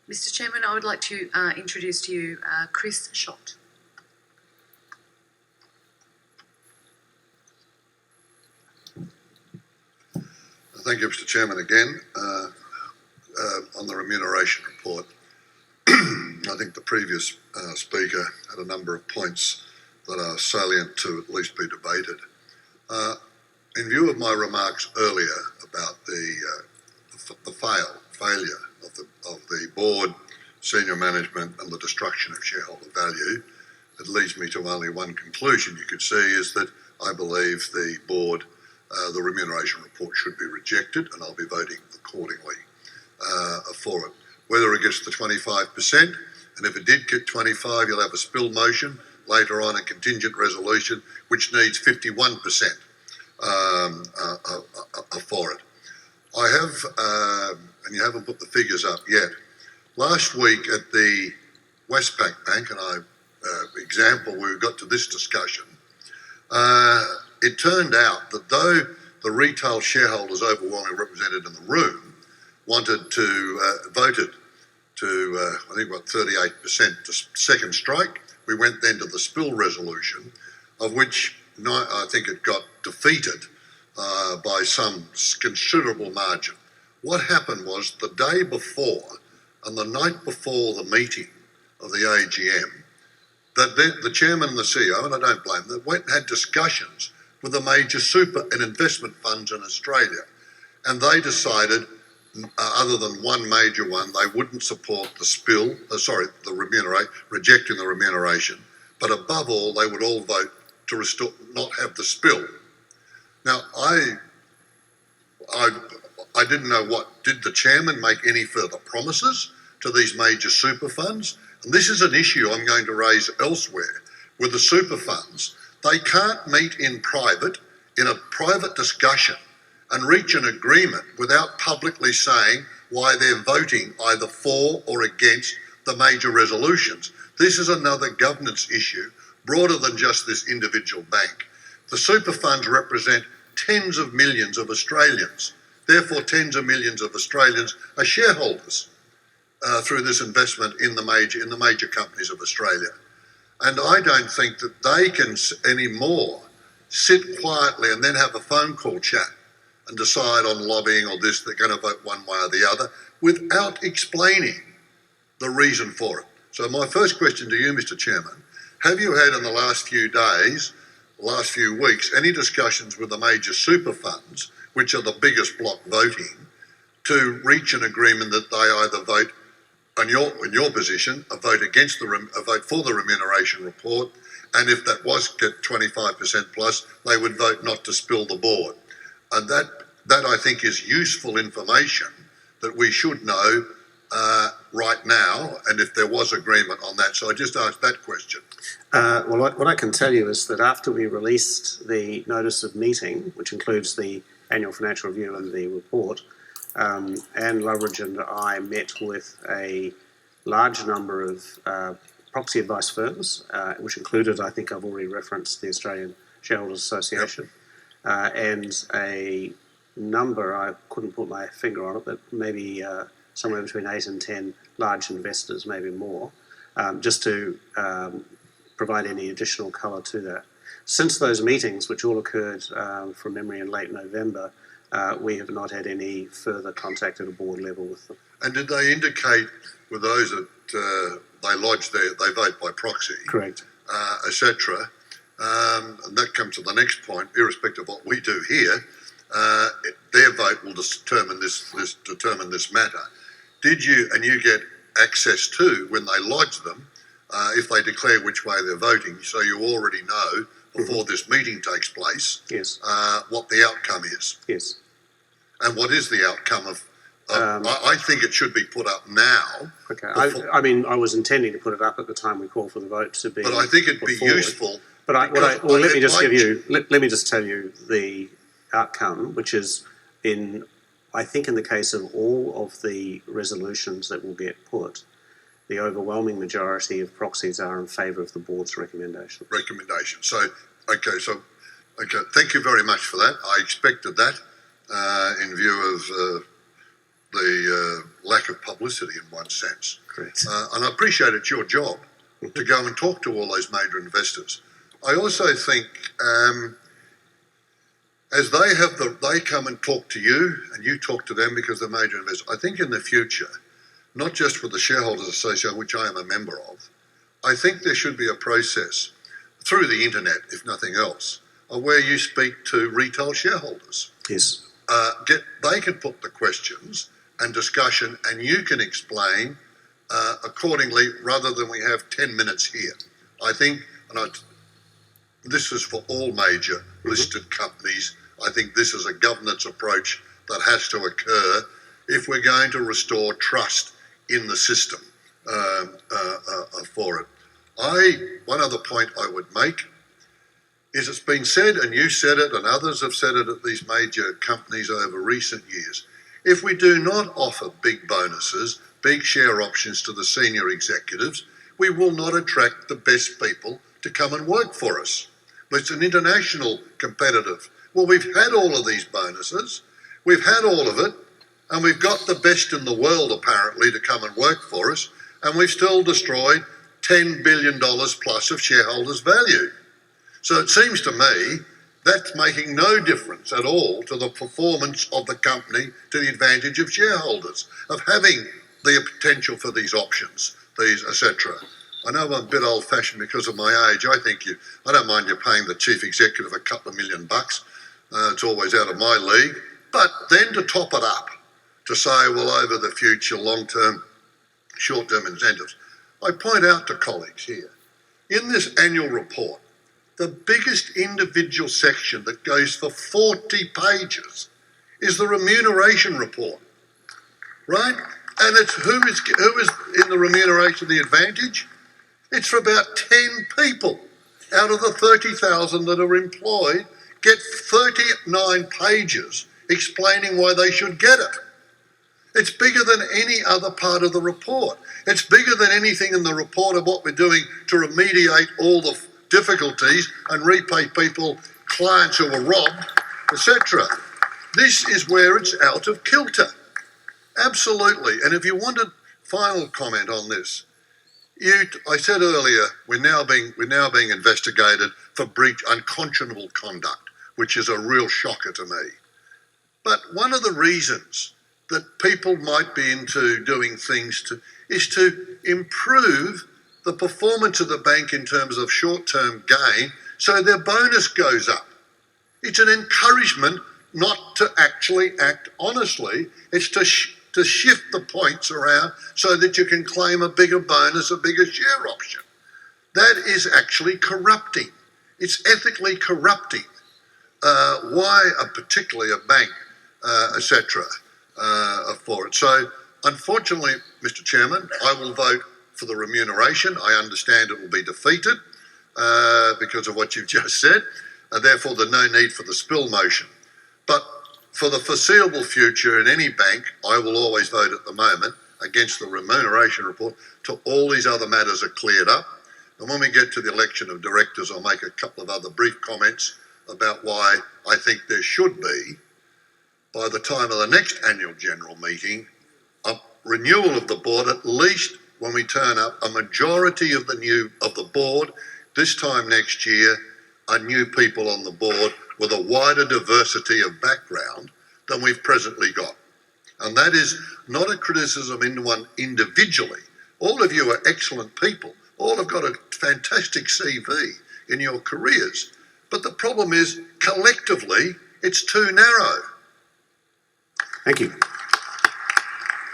Mr. Chairman, I would like to introduce to you Chris Schacht. Thank you, Mr. Chairman, again. On the remuneration report, I think the previous speaker had a number of points that are salient to at least be debated. In view of my remarks earlier about the failure of the board, senior management and the destruction of shareholder value, it leads me to only one conclusion you could see, is that I believe the board, the remuneration report should be rejected, and I'll be voting accordingly for it. Whether it gets the 25%, and if it did get 25, you'll have a spill motion later on, a contingent resolution, which needs 51% for it. I have, and you haven't put the figures up yet, last week at the Westpac Bank, and example, we got to this discussion, it turned out that though the retail shareholders overwhelmingly represented in the room voted to, I think, 38% to second strike, we went then to the spill resolution, of which I think it got defeated by some considerable margin. What happened was the day before and the night before the meeting of the AGM, that the chairman and the CEO, and I don't blame them, went and had discussions with the major super and investment funds in Australia, and they decided, other than one major one, they wouldn't support rejecting the remuneration, but above all, they would all vote to not have the spill. Now, I didn't know did the chairman make any further promises to these major super funds? And this is an issue I'm going to raise elsewhere with the super funds. They can't meet in a private discussion and reach an agreement without publicly saying why they're voting either for or against the major resolutions. This is another governance issue broader than just this individual bank. The super funds represent tens of millions of Australians. Therefore, tens of millions of Australians are shareholders through this investment in the major companies of Australia. And I don't think that they can anymore sit quietly and then have a phone call chat and decide on lobbying or this, they're going to vote one way or the other, without explaining the reason for it. So my first question to you, Mr. Chairman, have you had in the last few days, last few weeks, any discussions with the major super funds, which are the biggest bloc voting, to reach an agreement that they either vote, in your position, a vote for the remuneration report, and if that was get 25% plus, they would vote not to spill the board? And that I think is useful information that we should know right now, and if there was agreement on that. So I just asked that question. Well, what I can tell you is that after we released the notice of meeting, which includes the annual financial review and the report, Anne Loveridge and I met with a large number of proxy advice firms, which included, I think I've already referenced, the Australian Shareholders Association, and a number, I couldn't put my finger on it, but maybe somewhere between 8 and 10 large investors, maybe more, just to provide any additional colour to that. Since those meetings, which all occurred from memory in late November, we have not had any further contact at a board level with them. And did they indicate with those that they lodge they vote by proxy? Correct. Etc. And that comes to the next point, irrespective of what we do here, their vote will determine this matter. Did you, and you get access to, when they lodge them, if they declare which way they're voting, so you already know before this meeting takes place, yes, what the outcome is? Yes. And what is the outcome of I think it should be put up now. Okay. I mean, I was intending to put it up at the time we call for the vote to be. But I think it'd be forward. useful. But let me just tell you the outcome, which is I think in the case of all of the resolutions that will get put, the overwhelming majority of proxies are in favour of the board's recommendation. So, thank you very much for that. I expected that in view of the lack of publicity in one sense. Correct. And I appreciate it's your job to go and talk to all those major investors. I also think as they come and talk to you and you talk to them because they're major investors, I think in the future, not just with the Shareholders Association, which I am a member of, I think there should be a process through the internet, if nothing else, where you speak to retail shareholders. Yes. They can put the questions and discussion and you can explain accordingly rather than we have 10 minutes here. I think, this is for all major listed companies, I think this is a governance approach that has to occur if we're going to restore trust in the system for it. One other point I would make is it's been said, and you said it, and others have said it at these major companies over recent years, if we do not offer big bonuses, big share options to the senior executives, we will not attract the best people to come and work for us. It's an international competitive. Well, we've had all of these bonuses, we've had all of it, and we've got the best in the world apparently to come and work for us, and we've still destroyed $10 billion plus of shareholders' value. So it seems to me that's making no difference at all to the performance of the company to the advantage of shareholders, of having the potential for these options, these etc. I know I'm a bit old-fashioned because of my age. I don't mind you paying the chief executive a couple of $1 million. It's always out of my league. But then to top it up, to say, well, over the future, long-term, short-term incentives, I point out to colleagues here, in this annual report, the biggest individual section that goes for 40 pages is the remuneration report, right? And it's who is in the remuneration the advantage? It's for about 10 people out of the 30,000 that are employed get 39 pages explaining why they should get it. It's bigger than any other part of the report. It's bigger than anything in the report of what we're doing to remediate all the difficulties and repay people, clients who were robbed, etc. This is where it's out of kilter. Absolutely. And if you wanted final comment on this, I said earlier we're now being investigated for breach unconscionable conduct, which is a real shocker to me. But one of the reasons that people might be into doing things is to improve the performance of the bank in terms of short-term gain, so their bonus goes up. It's an encouragement not to actually act honestly. It's to shift the points around so that you can claim a bigger bonus, a bigger share option. That is actually corrupting. It's ethically corrupting. Why particularly a bank, etc., for it. So, unfortunately, Mr. Chairman, I will vote for the remuneration. I understand it will be defeated because of what you've just said, and therefore there's no need for the spill motion. But for the foreseeable future in any bank, I will always vote at the moment against the remuneration report till all these other matters are cleared up. And when we get to the election of directors, I'll make a couple of other brief comments about why I think there should be, by the time of the next annual general meeting, a renewal of the board, at least when we turn up, a majority of the board this time next year are new people on the board with a wider diversity of background than we've presently got. And that is not a criticism of anyone individually. All of you are excellent people. All have got a fantastic CV in your careers. But the problem is, collectively, it's too narrow. Thank you.